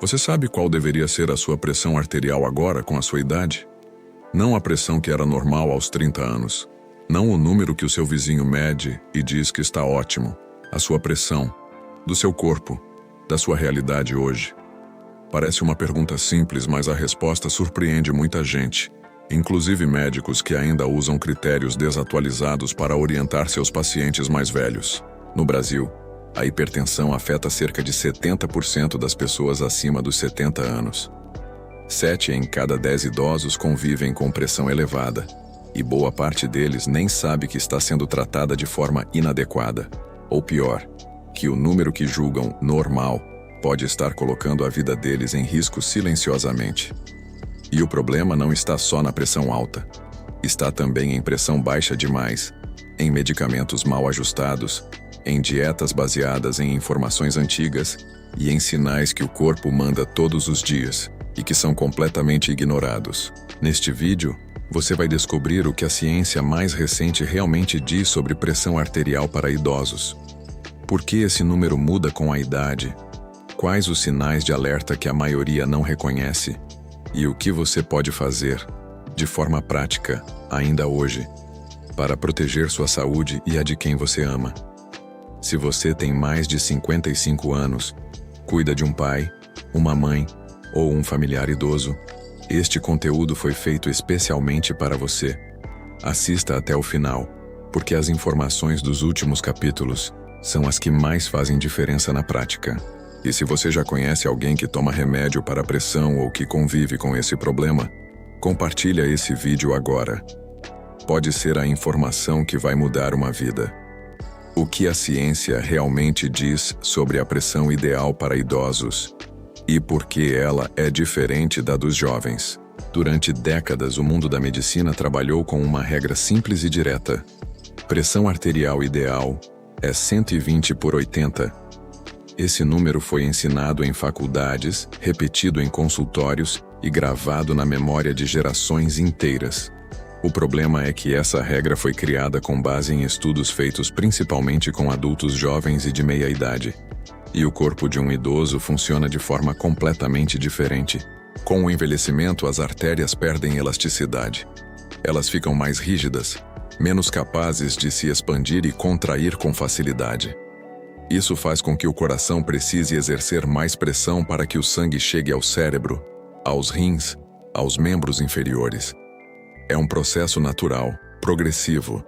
Você sabe qual deveria ser a sua pressão arterial agora, com a sua idade? Não a pressão que era normal aos 30 anos. Não o número que o seu vizinho mede e diz que está ótimo. A sua pressão, do seu corpo, da sua realidade hoje. Parece uma pergunta simples, mas a resposta surpreende muita gente, inclusive médicos que ainda usam critérios desatualizados para orientar seus pacientes mais velhos. No Brasil, a hipertensão afeta cerca de 70% das pessoas acima dos 70 anos. 7 em cada 10 idosos convivem com pressão elevada, e boa parte deles nem sabe que está sendo tratada de forma inadequada. Ou pior, que o número que julgam normal pode estar colocando a vida deles em risco silenciosamente. E o problema não está só na pressão alta. Está também em pressão baixa demais, em medicamentos mal ajustados, em dietas baseadas em informações antigas e em sinais que o corpo manda todos os dias e que são completamente ignorados. Neste vídeo, você vai descobrir o que a ciência mais recente realmente diz sobre pressão arterial para idosos. Por que esse número muda com a idade? Quais os sinais de alerta que a maioria não reconhece? E o que você pode fazer, de forma prática, ainda hoje, para proteger sua saúde e a de quem você ama? Se você tem mais de 55 anos, cuida de um pai, uma mãe ou um familiar idoso, este conteúdo foi feito especialmente para você. Assista até o final, porque as informações dos últimos capítulos são as que mais fazem diferença na prática. E se você já conhece alguém que toma remédio para a pressão ou que convive com esse problema, compartilha esse vídeo agora. Pode ser a informação que vai mudar uma vida. O que a ciência realmente diz sobre a pressão ideal para idosos e por que ela é diferente da dos jovens. Durante décadas, o mundo da medicina trabalhou com uma regra simples e direta. Pressão arterial ideal é 120/80. Esse número foi ensinado em faculdades, repetido em consultórios e gravado na memória de gerações inteiras. O problema é que essa regra foi criada com base em estudos feitos principalmente com adultos jovens e de meia idade. E o corpo de um idoso funciona de forma completamente diferente. Com o envelhecimento, as artérias perdem elasticidade. Elas ficam mais rígidas, menos capazes de se expandir e contrair com facilidade. Isso faz com que o coração precise exercer mais pressão para que o sangue chegue ao cérebro, aos rins, aos membros inferiores. É um processo natural, progressivo,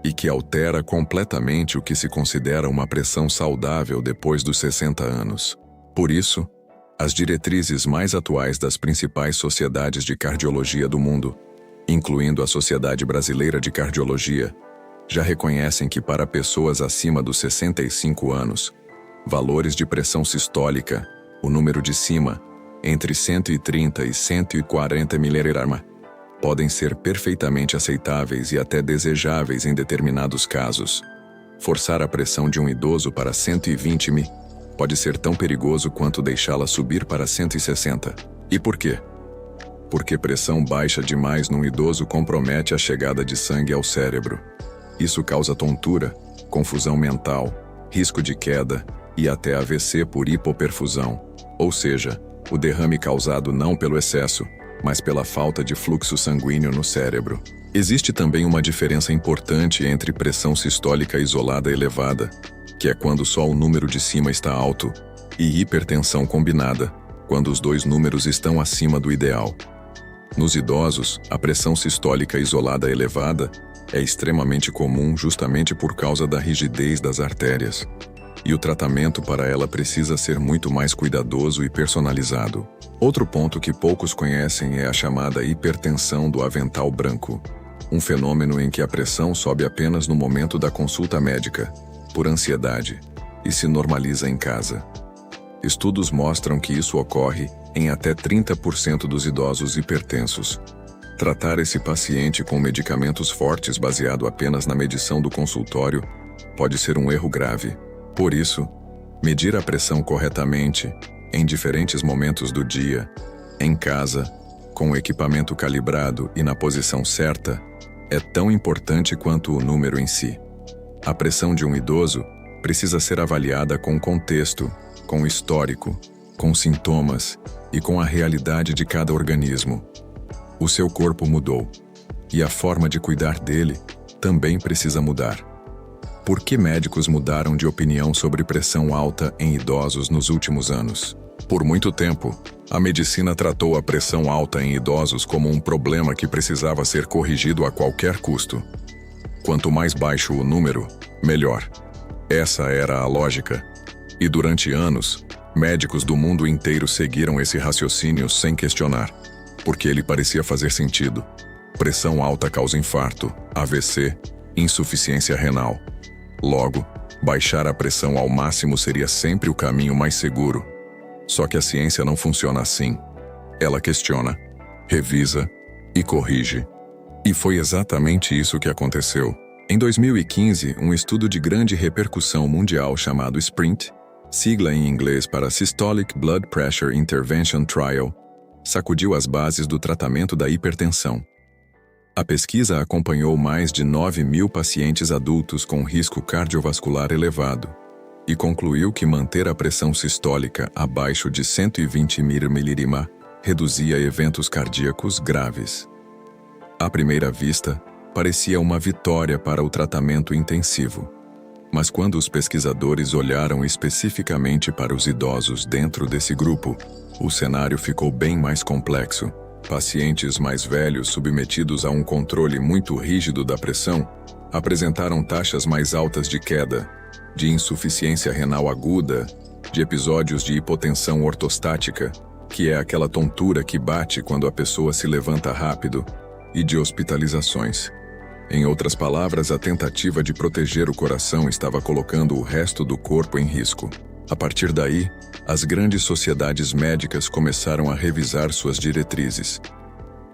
e que altera completamente o que se considera uma pressão saudável depois dos 60 anos. Por isso, as diretrizes mais atuais das principais sociedades de cardiologia do mundo, incluindo a Sociedade Brasileira de Cardiologia, já reconhecem que para pessoas acima dos 65 anos, valores de pressão sistólica, o número de cima, entre 130 e 140 mg, podem ser perfeitamente aceitáveis e até desejáveis em determinados casos. Forçar a pressão de um idoso para 120 mg pode ser tão perigoso quanto deixá-la subir para 160. E por quê? Porque pressão baixa demais num idoso compromete a chegada de sangue ao cérebro. Isso causa tontura, confusão mental, risco de queda e até AVC por hipoperfusão, ou seja, o derrame causado não pelo excesso, mas pela falta de fluxo sanguíneo no cérebro. Existe também uma diferença importante entre pressão sistólica isolada elevada, que é quando só o número de cima está alto, e hipertensão combinada, quando os dois números estão acima do ideal. Nos idosos, a pressão sistólica isolada elevada é extremamente comum justamente por causa da rigidez das artérias, e o tratamento para ela precisa ser muito mais cuidadoso e personalizado. Outro ponto que poucos conhecem é a chamada hipertensão do avental branco, um fenômeno em que a pressão sobe apenas no momento da consulta médica, por ansiedade, e se normaliza em casa. Estudos mostram que isso ocorre em até 30% dos idosos hipertensos. Tratar esse paciente com medicamentos fortes baseado apenas na medição do consultório pode ser um erro grave. Por isso, medir a pressão corretamente, em diferentes momentos do dia, em casa, com o equipamento calibrado e na posição certa, é tão importante quanto o número em si. A pressão de um idoso precisa ser avaliada com contexto, com histórico, com sintomas e com a realidade de cada organismo. O seu corpo mudou, e a forma de cuidar dele também precisa mudar. Por que médicos mudaram de opinião sobre pressão alta em idosos nos últimos anos? Por muito tempo, a medicina tratou a pressão alta em idosos como um problema que precisava ser corrigido a qualquer custo. Quanto mais baixo o número, melhor. Essa era a lógica. E durante anos, médicos do mundo inteiro seguiram esse raciocínio sem questionar, porque ele parecia fazer sentido. Pressão alta causa infarto, AVC, insuficiência renal. Logo, baixar a pressão ao máximo seria sempre o caminho mais seguro. Só que a ciência não funciona assim. Ela questiona, revisa e corrige. E foi exatamente isso que aconteceu. Em 2015, um estudo de grande repercussão mundial chamado SPRINT, sigla em inglês para Systolic Blood Pressure Intervention Trial, sacudiu as bases do tratamento da hipertensão. A pesquisa acompanhou mais de 9.000 pacientes adultos com risco cardiovascular elevado e concluiu que manter a pressão sistólica abaixo de 120 mmHg reduzia eventos cardíacos graves. À primeira vista, parecia uma vitória para o tratamento intensivo. Mas quando os pesquisadores olharam especificamente para os idosos dentro desse grupo, o cenário ficou bem mais complexo. Pacientes mais velhos submetidos a um controle muito rígido da pressão apresentaram taxas mais altas de queda, de insuficiência renal aguda, de episódios de hipotensão ortostática, que é aquela tontura que bate quando a pessoa se levanta rápido, e de hospitalizações. Em outras palavras, a tentativa de proteger o coração estava colocando o resto do corpo em risco. A partir daí, as grandes sociedades médicas começaram a revisar suas diretrizes.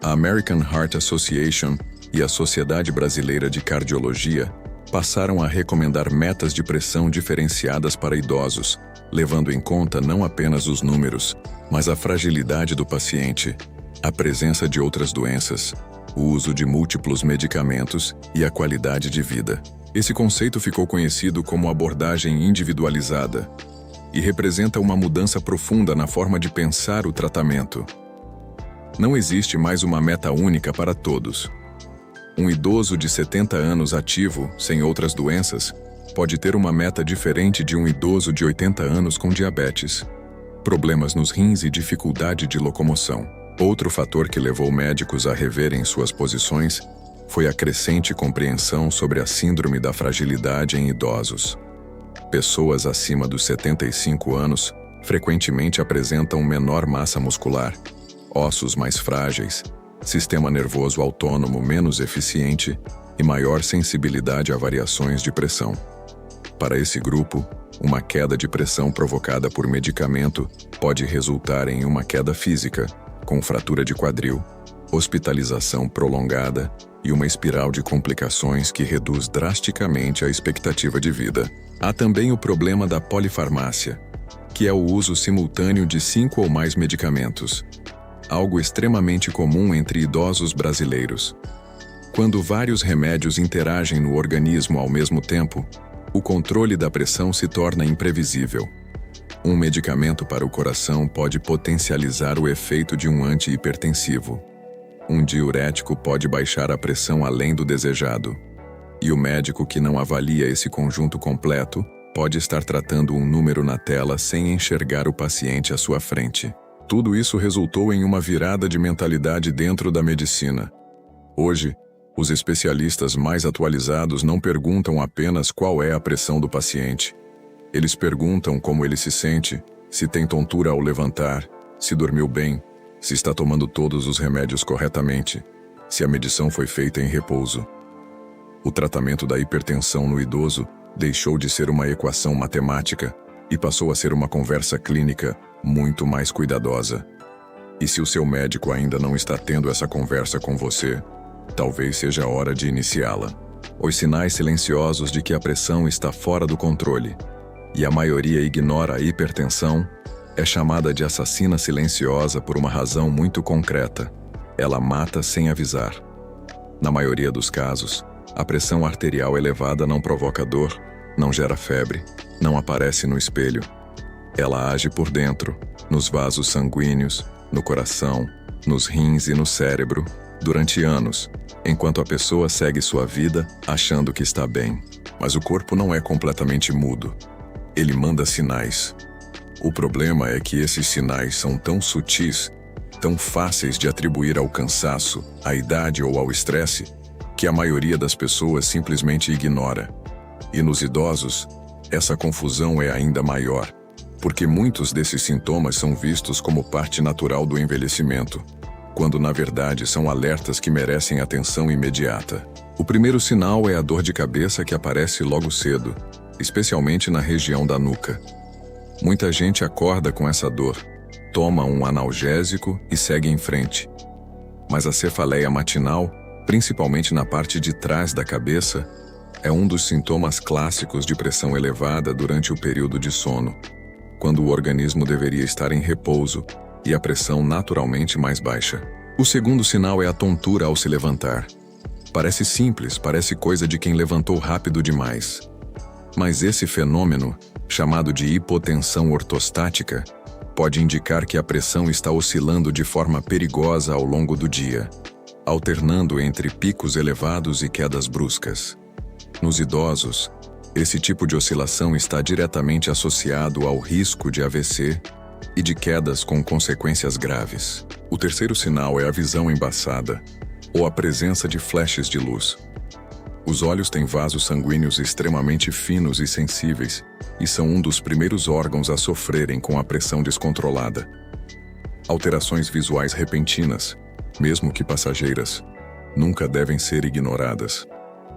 A American Heart Association e a Sociedade Brasileira de Cardiologia passaram a recomendar metas de pressão diferenciadas para idosos, levando em conta não apenas os números, mas a fragilidade do paciente, a presença de outras doenças, o uso de múltiplos medicamentos e a qualidade de vida. Esse conceito ficou conhecido como abordagem individualizada e representa uma mudança profunda na forma de pensar o tratamento. Não existe mais uma meta única para todos. Um idoso de 70 anos ativo, sem outras doenças, pode ter uma meta diferente de um idoso de 80 anos com diabetes, problemas nos rins e dificuldade de locomoção. Outro fator que levou médicos a reverem suas posições foi a crescente compreensão sobre a síndrome da fragilidade em idosos. Pessoas acima dos 75 anos frequentemente apresentam menor massa muscular, ossos mais frágeis, sistema nervoso autônomo menos eficiente e maior sensibilidade a variações de pressão. Para esse grupo, uma queda de pressão provocada por medicamento pode resultar em uma queda física, com fratura de quadril, hospitalização prolongada e uma espiral de complicações que reduz drasticamente a expectativa de vida. Há também o problema da polifarmácia, que é o uso simultâneo de 5 ou mais medicamentos, algo extremamente comum entre idosos brasileiros. Quando vários remédios interagem no organismo ao mesmo tempo, o controle da pressão se torna imprevisível. Um medicamento para o coração pode potencializar o efeito de um antihipertensivo. Um diurético pode baixar a pressão além do desejado. E o médico que não avalia esse conjunto completo pode estar tratando um número na tela sem enxergar o paciente à sua frente. Tudo isso resultou em uma virada de mentalidade dentro da medicina. Hoje, os especialistas mais atualizados não perguntam apenas qual é a pressão do paciente. Eles perguntam como ele se sente, se tem tontura ao levantar, se dormiu bem, se está tomando todos os remédios corretamente, se a medição foi feita em repouso. O tratamento da hipertensão no idoso deixou de ser uma equação matemática e passou a ser uma conversa clínica muito mais cuidadosa. E se o seu médico ainda não está tendo essa conversa com você, talvez seja a hora de iniciá-la. Os sinais silenciosos de que a pressão está fora do controle, e a maioria ignora a hipertensão, é chamada de assassina silenciosa por uma razão muito concreta. Ela mata sem avisar. Na maioria dos casos, a pressão arterial elevada não provoca dor, não gera febre, não aparece no espelho. Ela age por dentro, nos vasos sanguíneos, no coração, nos rins e no cérebro, durante anos, enquanto a pessoa segue sua vida achando que está bem. Mas o corpo não é completamente mudo. Ele manda sinais. O problema é que esses sinais são tão sutis, tão fáceis de atribuir ao cansaço, à idade ou ao estresse, que a maioria das pessoas simplesmente ignora. E nos idosos, essa confusão é ainda maior, porque muitos desses sintomas são vistos como parte natural do envelhecimento, quando na verdade são alertas que merecem atenção imediata. O primeiro sinal é a dor de cabeça que aparece logo cedo, especialmente na região da nuca. Muita gente acorda com essa dor, toma um analgésico e segue em frente. Mas a cefaleia matinal, principalmente na parte de trás da cabeça, é um dos sintomas clássicos de pressão elevada durante o período de sono, quando o organismo deveria estar em repouso e a pressão naturalmente mais baixa. O segundo sinal é a tontura ao se levantar. Parece simples, parece coisa de quem levantou rápido demais. Mas esse fenômeno, chamado de hipotensão ortostática, pode indicar que a pressão está oscilando de forma perigosa ao longo do dia, alternando entre picos elevados e quedas bruscas. Nos idosos, esse tipo de oscilação está diretamente associado ao risco de AVC e de quedas com consequências graves. O terceiro sinal é a visão embaçada, ou a presença de flashes de luz. Os olhos têm vasos sanguíneos extremamente finos e sensíveis, e são um dos primeiros órgãos a sofrerem com a pressão descontrolada. Alterações visuais repentinas, mesmo que passageiras, nunca devem ser ignoradas.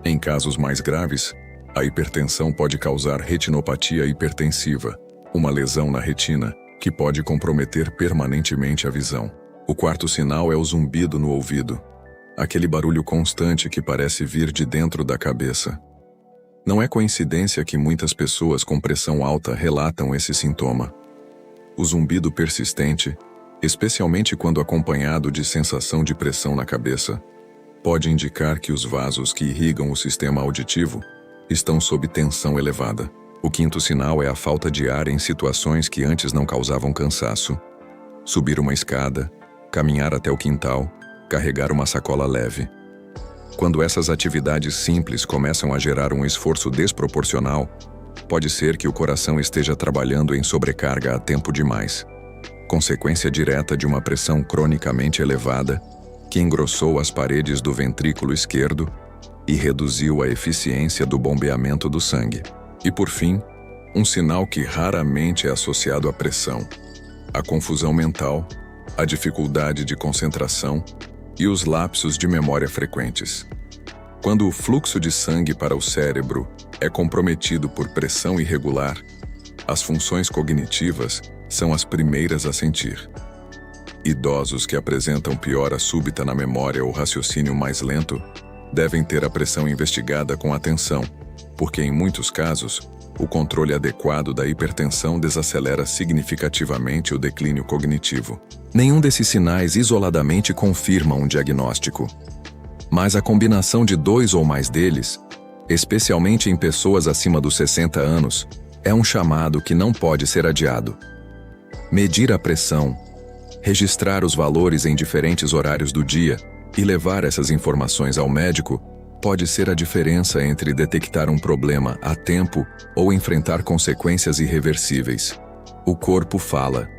Em casos mais graves, a hipertensão pode causar retinopatia hipertensiva, uma lesão na retina, que pode comprometer permanentemente a visão. O quarto sinal é o zumbido no ouvido, aquele barulho constante que parece vir de dentro da cabeça. Não é coincidência que muitas pessoas com pressão alta relatam esse sintoma. O zumbido persistente, especialmente quando acompanhado de sensação de pressão na cabeça, pode indicar que os vasos que irrigam o sistema auditivo estão sob tensão elevada. O quinto sinal é a falta de ar em situações que antes não causavam cansaço. Subir uma escada, caminhar até o quintal, carregar uma sacola leve. Quando essas atividades simples começam a gerar um esforço desproporcional, pode ser que o coração esteja trabalhando em sobrecarga há tempo demais, consequência direta de uma pressão cronicamente elevada que engrossou as paredes do ventrículo esquerdo e reduziu a eficiência do bombeamento do sangue. E por fim, um sinal que raramente é associado à pressão: a confusão mental, a dificuldade de concentração e os lapsos de memória frequentes. Quando o fluxo de sangue para o cérebro é comprometido por pressão irregular, as funções cognitivas são as primeiras a sentir. Idosos que apresentam piora súbita na memória ou raciocínio mais lento devem ter a pressão investigada com atenção, porque em muitos casos, o controle adequado da hipertensão desacelera significativamente o declínio cognitivo. Nenhum desses sinais isoladamente confirma um diagnóstico, mas a combinação de dois ou mais deles, especialmente em pessoas acima dos 60 anos, é um chamado que não pode ser adiado. Medir a pressão, registrar os valores em diferentes horários do dia e levar essas informações ao médico pode ser a diferença entre detectar um problema a tempo ou enfrentar consequências irreversíveis. O corpo fala.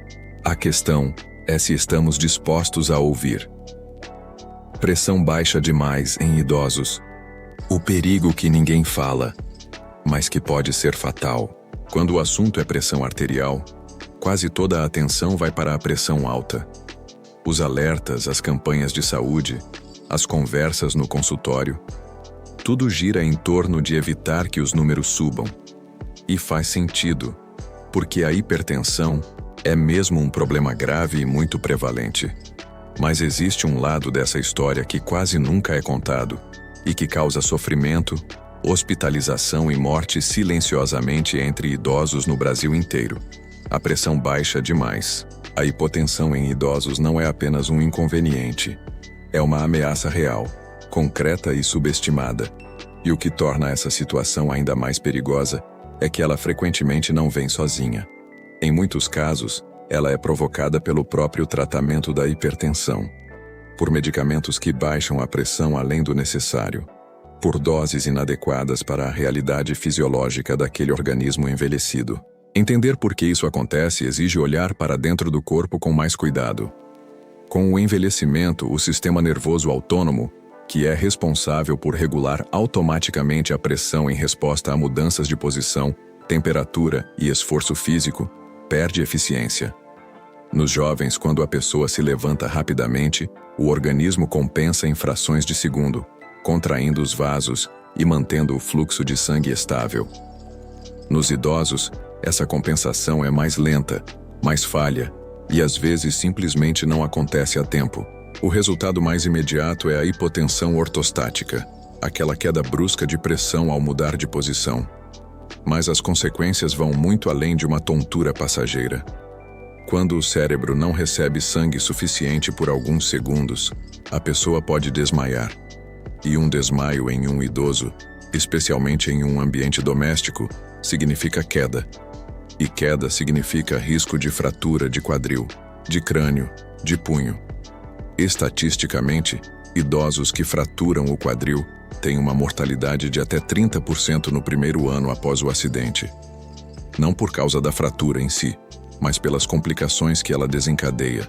A questão é se estamos dispostos a ouvir. Pressão baixa demais em idosos. O perigo que ninguém fala, mas que pode ser fatal. Quando o assunto é pressão arterial, quase toda a atenção vai para a pressão alta. Os alertas, as campanhas de saúde, as conversas no consultório, tudo gira em torno de evitar que os números subam. E faz sentido, porque a hipertensão é mesmo um problema grave e muito prevalente. Mas existe um lado dessa história que quase nunca é contado e que causa sofrimento, hospitalização e morte silenciosamente entre idosos no Brasil inteiro. A pressão baixa demais. A hipotensão em idosos não é apenas um inconveniente. É uma ameaça real, concreta e subestimada. E o que torna essa situação ainda mais perigosa é que ela frequentemente não vem sozinha. Em muitos casos, Ela é provocada pelo próprio tratamento da hipertensão, por medicamentos que baixam a pressão além do necessário, por doses inadequadas para a realidade fisiológica daquele organismo envelhecido. Entender por que isso acontece exige olhar para dentro do corpo com mais cuidado. Com o envelhecimento, o sistema nervoso autônomo, que é responsável por regular automaticamente a pressão em resposta a mudanças de posição, temperatura e esforço físico, perde eficiência. Nos jovens, quando a pessoa se levanta rapidamente, o organismo compensa em frações de segundo, contraindo os vasos e mantendo o fluxo de sangue estável. Nos idosos, essa compensação é mais lenta, mais falha, e às vezes simplesmente não acontece a tempo. O resultado mais imediato é a hipotensão ortostática, aquela queda brusca de pressão ao mudar de posição. Mas as consequências vão muito além de uma tontura passageira. Quando o cérebro não recebe sangue suficiente por alguns segundos, a pessoa pode desmaiar. E um desmaio em um idoso, especialmente em um ambiente doméstico, significa queda. E queda significa risco de fratura de quadril, de crânio, de punho. Estatisticamente, idosos que fraturam o quadril têm uma mortalidade de até 30% no primeiro ano após o acidente. Não por causa da fratura em si, mas pelas complicações que ela desencadeia: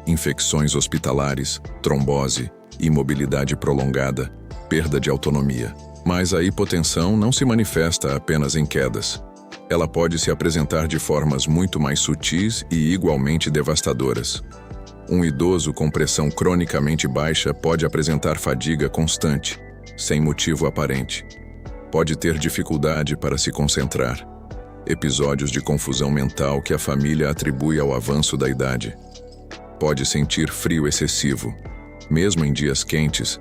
infecções hospitalares, trombose, imobilidade prolongada, perda de autonomia. Mas a hipotensão não se manifesta apenas em quedas. Ela pode se apresentar de formas muito mais sutis e igualmente devastadoras. Um idoso com pressão cronicamente baixa pode apresentar fadiga constante, sem motivo aparente. Pode ter dificuldade para se concentrar. Episódios de confusão mental que a família atribui ao avanço da idade. Pode sentir frio excessivo, mesmo em dias quentes,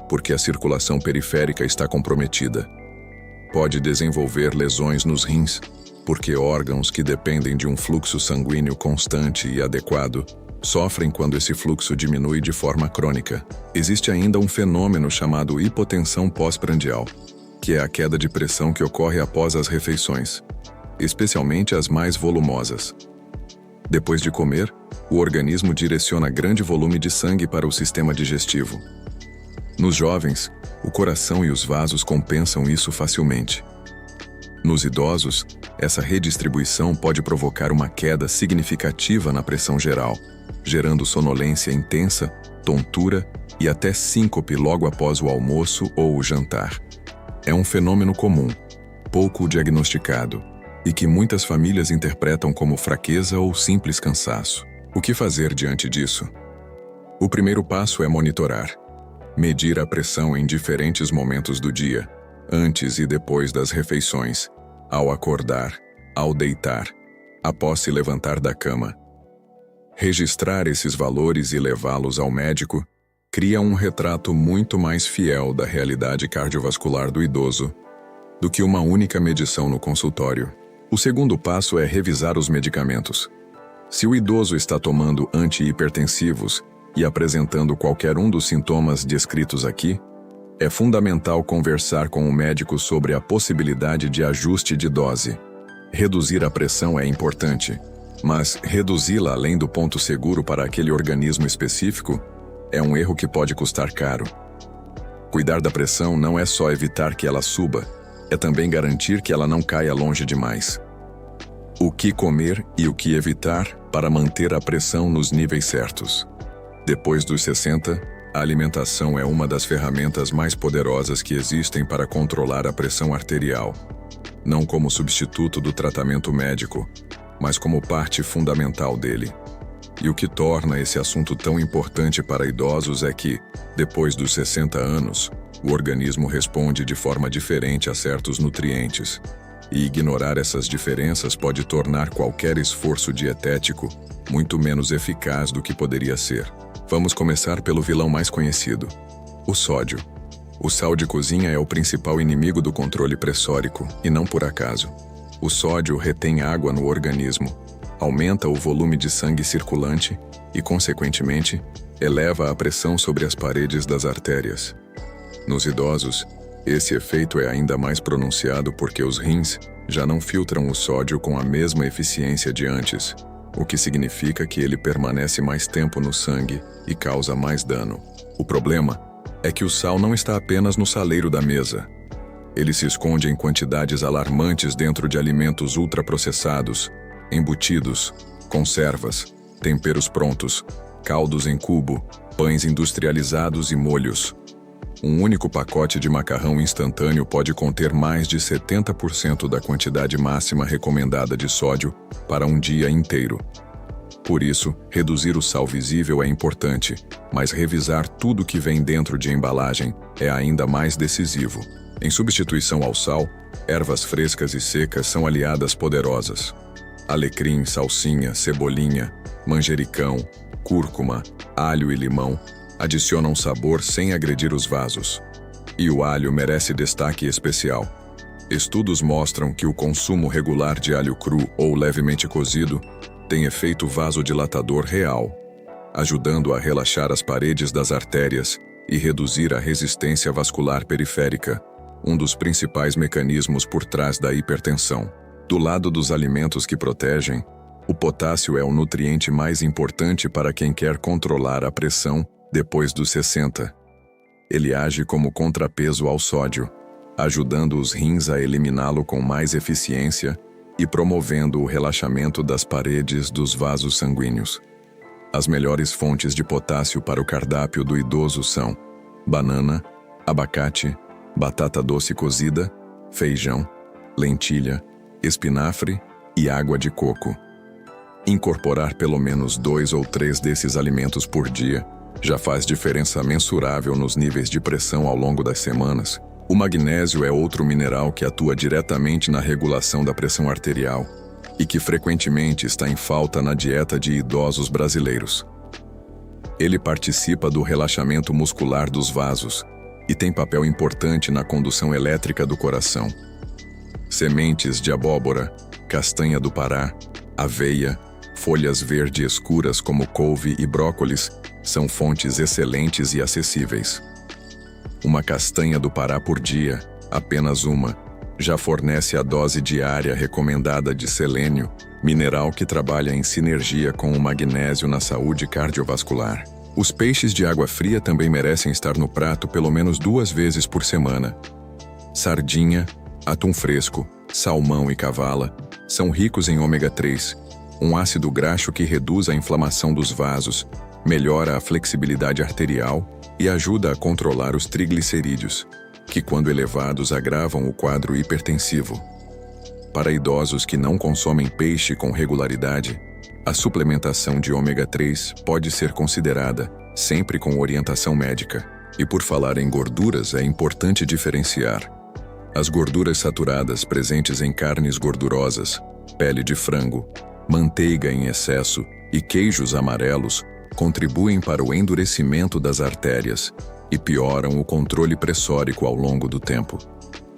porque a circulação periférica está comprometida. Pode desenvolver lesões nos rins, porque órgãos que dependem de um fluxo sanguíneo constante e adequado sofrem quando esse fluxo diminui de forma crônica. Existe ainda um fenômeno chamado hipotensão pós-prandial, que é a queda de pressão que ocorre após as refeições, especialmente as mais volumosas. Depois de comer, o organismo direciona grande volume de sangue para o sistema digestivo. Nos jovens, o coração e os vasos compensam isso facilmente. Nos idosos, essa redistribuição pode provocar uma queda significativa na pressão geral, gerando sonolência intensa, tontura e até síncope logo após o almoço ou o jantar. É um fenômeno comum, pouco diagnosticado, e que muitas famílias interpretam como fraqueza ou simples cansaço. O que fazer diante disso? O primeiro passo é monitorar. Medir a pressão em diferentes momentos do dia, antes e depois das refeições, ao acordar, ao deitar, após se levantar da cama. Registrar esses valores e levá-los ao médico cria um retrato muito mais fiel da realidade cardiovascular do idoso do que uma única medição no consultório. O segundo passo é revisar os medicamentos. Se o idoso está tomando antihipertensivos e apresentando qualquer um dos sintomas descritos aqui, é fundamental conversar com o médico sobre a possibilidade de ajuste de dose. Reduzir a pressão é importante, mas reduzi-la além do ponto seguro para aquele organismo específico é um erro que pode custar caro. Cuidar da pressão não é só evitar que ela suba, é também garantir que ela não caia longe demais. O que comer e o que evitar para manter a pressão nos níveis certos. Depois dos 60, a alimentação é uma das ferramentas mais poderosas que existem para controlar a pressão arterial, não como substituto do tratamento médico, mas como parte fundamental dele. E o que torna esse assunto tão importante para idosos é que, depois dos 60 anos, o organismo responde de forma diferente a certos nutrientes, e ignorar essas diferenças pode tornar qualquer esforço dietético muito menos eficaz do que poderia ser. Vamos começar pelo vilão mais conhecido: o sódio. O sal de cozinha é o principal inimigo do controle pressórico, e não por acaso. O sódio retém água no organismo, aumenta o volume de sangue circulante e, consequentemente, eleva a pressão sobre as paredes das artérias. Nos idosos, esse efeito é ainda mais pronunciado porque os rins já não filtram o sódio com a mesma eficiência de antes, o que significa que ele permanece mais tempo no sangue e causa mais dano. O problema é que o sal não está apenas no saleiro da mesa. Ele se esconde em quantidades alarmantes dentro de alimentos ultraprocessados, embutidos, conservas, temperos prontos, caldos em cubo, pães industrializados e molhos. Um único pacote de macarrão instantâneo pode conter mais de 70% da quantidade máxima recomendada de sódio para um dia inteiro. Por isso, reduzir o sal visível é importante, mas revisar tudo que vem dentro de embalagem é ainda mais decisivo. Em substituição ao sal, ervas frescas e secas são aliadas poderosas. Alecrim, salsinha, cebolinha, manjericão, cúrcuma, alho e limão adicionam sabor sem agredir os vasos. E o alho merece destaque especial. Estudos mostram que o consumo regular de alho cru ou levemente cozido tem efeito vasodilatador real, ajudando a relaxar as paredes das artérias e reduzir a resistência vascular periférica, um dos principais mecanismos por trás da hipertensão. Do lado dos alimentos que protegem, o potássio é o nutriente mais importante para quem quer controlar a pressão depois dos 60. Ele age como contrapeso ao sódio, ajudando os rins a eliminá-lo com mais eficiência e promovendo o relaxamento das paredes dos vasos sanguíneos. As melhores fontes de potássio para o cardápio do idoso são banana, abacate, batata doce cozida, feijão, lentilha, espinafre e água de coco. Incorporar pelo menos 2 ou 3 desses alimentos por dia já faz diferença mensurável nos níveis de pressão ao longo das semanas. O magnésio é outro mineral que atua diretamente na regulação da pressão arterial e que frequentemente está em falta na dieta de idosos brasileiros. Ele participa do relaxamento muscular dos vasos e tem papel importante na condução elétrica do coração. Sementes de abóbora, castanha do Pará, aveia, folhas verde escuras como couve e brócolis são fontes excelentes e acessíveis. Uma castanha do Pará por dia, apenas uma, já fornece a dose diária recomendada de selênio, mineral que trabalha em sinergia com o magnésio na saúde cardiovascular. Os peixes de água fria também merecem estar no prato pelo menos 2 vezes por semana. Sardinha, atum fresco, salmão e cavala são ricos em ômega 3, um ácido graxo que reduz a inflamação dos vasos, melhora a flexibilidade arterial e ajuda a controlar os triglicerídeos, que quando elevados agravam o quadro hipertensivo. Para idosos que não consomem peixe com regularidade, a suplementação de ômega 3 pode ser considerada, sempre com orientação médica. E por falar em gorduras, é importante diferenciar. As gorduras saturadas presentes em carnes gordurosas, pele de frango, manteiga em excesso e queijos amarelos contribuem para o endurecimento das artérias e pioram o controle pressórico ao longo do tempo.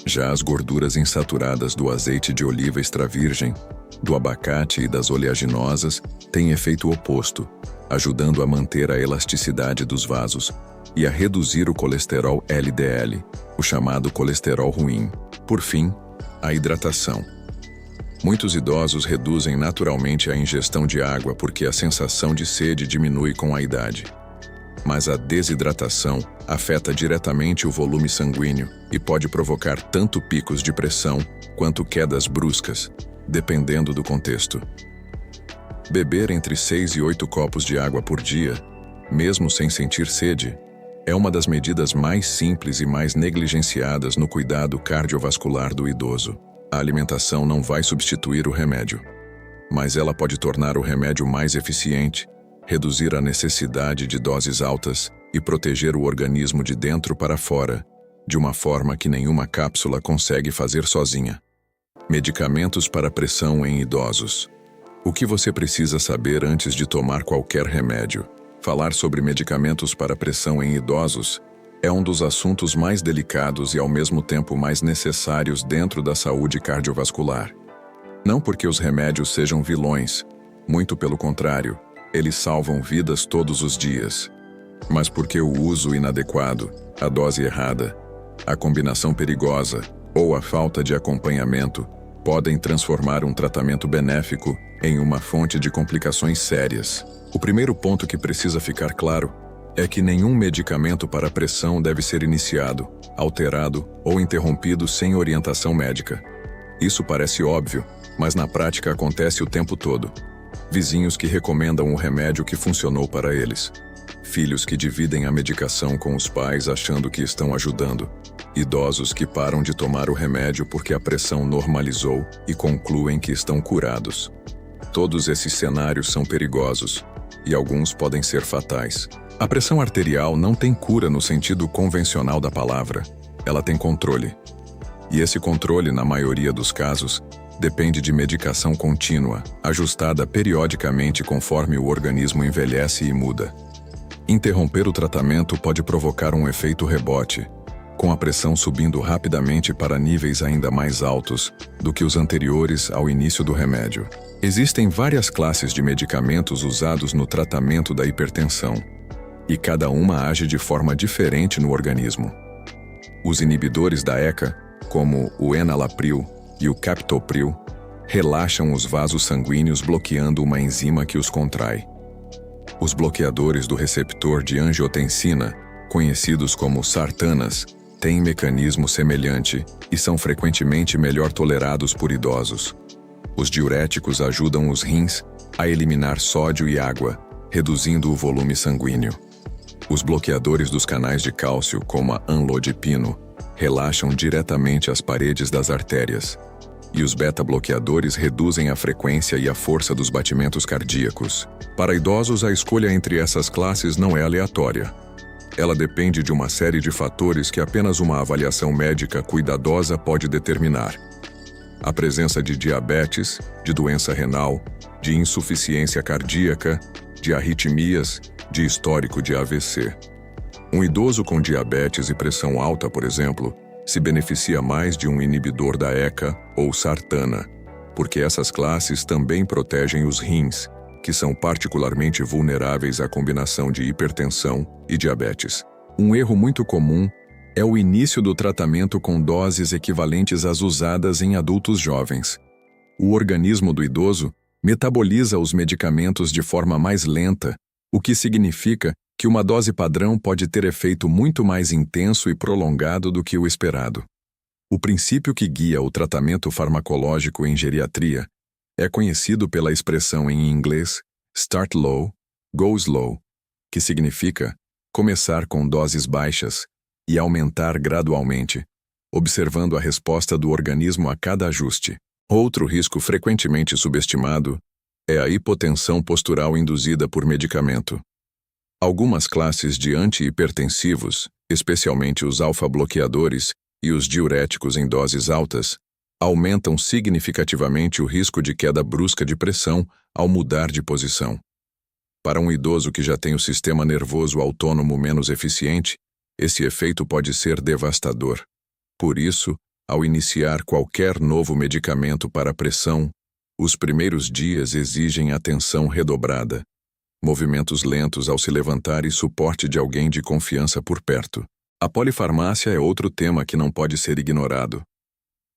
Já as gorduras insaturadas do azeite de oliva extra virgem, do abacate e das oleaginosas têm efeito oposto, ajudando a manter a elasticidade dos vasos e a reduzir o colesterol LDL, o chamado colesterol ruim. Por fim, a hidratação. Muitos idosos reduzem naturalmente a ingestão de água porque a sensação de sede diminui com a idade. Mas a desidratação afeta diretamente o volume sanguíneo e pode provocar tanto picos de pressão quanto quedas bruscas, dependendo do contexto. Beber entre 6 e 8 copos de água por dia, mesmo sem sentir sede, é uma das medidas mais simples e mais negligenciadas no cuidado cardiovascular do idoso. A alimentação não vai substituir o remédio, mas ela pode tornar o remédio mais eficiente, reduzir a necessidade de doses altas e proteger o organismo de dentro para fora, de uma forma que nenhuma cápsula consegue fazer sozinha. Medicamentos para pressão em idosos. O que você precisa saber antes de tomar qualquer remédio? Falar sobre medicamentos para pressão em idosos é um dos assuntos mais delicados e ao mesmo tempo mais necessários dentro da saúde cardiovascular. Não porque os remédios sejam vilões, muito pelo contrário, eles salvam vidas todos os dias. Mas porque o uso inadequado, a dose errada, a combinação perigosa ou a falta de acompanhamento podem transformar um tratamento benéfico em uma fonte de complicações sérias. O primeiro ponto que precisa ficar claro é que nenhum medicamento para pressão deve ser iniciado, alterado ou interrompido sem orientação médica. Isso parece óbvio, mas na prática acontece o tempo todo. Vizinhos que recomendam o remédio que funcionou para eles. Filhos que dividem a medicação com os pais achando que estão ajudando. Idosos que param de tomar o remédio porque a pressão normalizou e concluem que estão curados. Todos esses cenários são perigosos e alguns podem ser fatais. A pressão arterial não tem cura no sentido convencional da palavra. Ela tem controle. E esse controle, na maioria dos casos, depende de medicação contínua, ajustada periodicamente conforme o organismo envelhece e muda. Interromper o tratamento pode provocar um efeito rebote, com a pressão subindo rapidamente para níveis ainda mais altos do que os anteriores ao início do remédio. Existem várias classes de medicamentos usados no tratamento da hipertensão, e cada uma age de forma diferente no organismo. Os inibidores da ECA, como o enalapril e o captopril, relaxam os vasos sanguíneos bloqueando uma enzima que os contrai. Os bloqueadores do receptor de angiotensina, conhecidos como sartanas, têm mecanismo semelhante e são frequentemente melhor tolerados por idosos. Os diuréticos ajudam os rins a eliminar sódio e água, reduzindo o volume sanguíneo. Os bloqueadores dos canais de cálcio, como a amlodipino, relaxam diretamente as paredes das artérias. E os beta-bloqueadores reduzem a frequência e a força dos batimentos cardíacos. Para idosos, a escolha entre essas classes não é aleatória. Ela depende de uma série de fatores que apenas uma avaliação médica cuidadosa pode determinar. A presença de diabetes, de doença renal, de insuficiência cardíaca, de arritmias, de histórico de AVC. Um idoso com diabetes e pressão alta, por exemplo, se beneficia mais de um inibidor da ECA ou sartana, porque essas classes também protegem os rins, que são particularmente vulneráveis à combinação de hipertensão e diabetes. Um erro muito comum é o início do tratamento com doses equivalentes às usadas em adultos jovens. O organismo do idoso metaboliza os medicamentos de forma mais lenta, o que significa que uma dose padrão pode ter efeito muito mais intenso e prolongado do que o esperado. O princípio que guia o tratamento farmacológico em geriatria é conhecido pela expressão em inglês start low, go slow, que significa começar com doses baixas e aumentar gradualmente, observando a resposta do organismo a cada ajuste. Outro risco frequentemente subestimado é a hipotensão postural induzida por medicamento. Algumas classes de antihipertensivos, especialmente os alfa-bloqueadores e os diuréticos em doses altas, aumentam significativamente o risco de queda brusca de pressão ao mudar de posição. Para um idoso que já tem o sistema nervoso autônomo menos eficiente, esse efeito pode ser devastador. Por isso, ao iniciar qualquer novo medicamento para pressão, os primeiros dias exigem atenção redobrada. Movimentos lentos ao se levantar e suporte de alguém de confiança por perto. A polifarmácia é outro tema que não pode ser ignorado.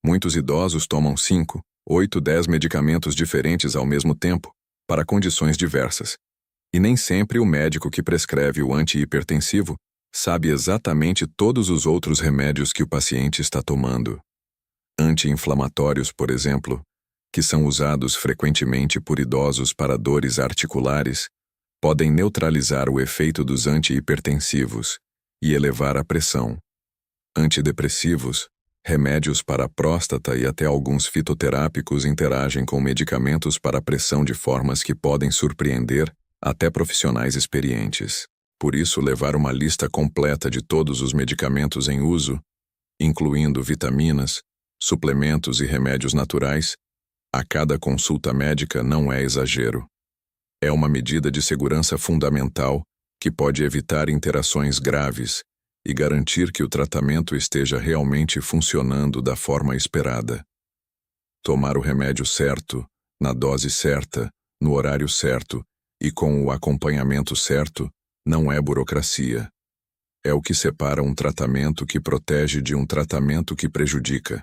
Muitos idosos tomam 5, 8, 10 medicamentos diferentes ao mesmo tempo, para condições diversas. E nem sempre o médico que prescreve o antihipertensivo sabe exatamente todos os outros remédios que o paciente está tomando. Anti-inflamatórios, por exemplo, que são usados frequentemente por idosos para dores articulares, podem neutralizar o efeito dos antihipertensivos e elevar a pressão. Antidepressivos, remédios para a próstata e até alguns fitoterápicos interagem com medicamentos para a pressão de formas que podem surpreender até profissionais experientes. Por isso, levar uma lista completa de todos os medicamentos em uso, incluindo vitaminas, suplementos e remédios naturais, a cada consulta médica não é exagero. É uma medida de segurança fundamental que pode evitar interações graves e garantir que o tratamento esteja realmente funcionando da forma esperada. Tomar o remédio certo, na dose certa, no horário certo e com o acompanhamento certo não é burocracia. É o que separa um tratamento que protege de um tratamento que prejudica.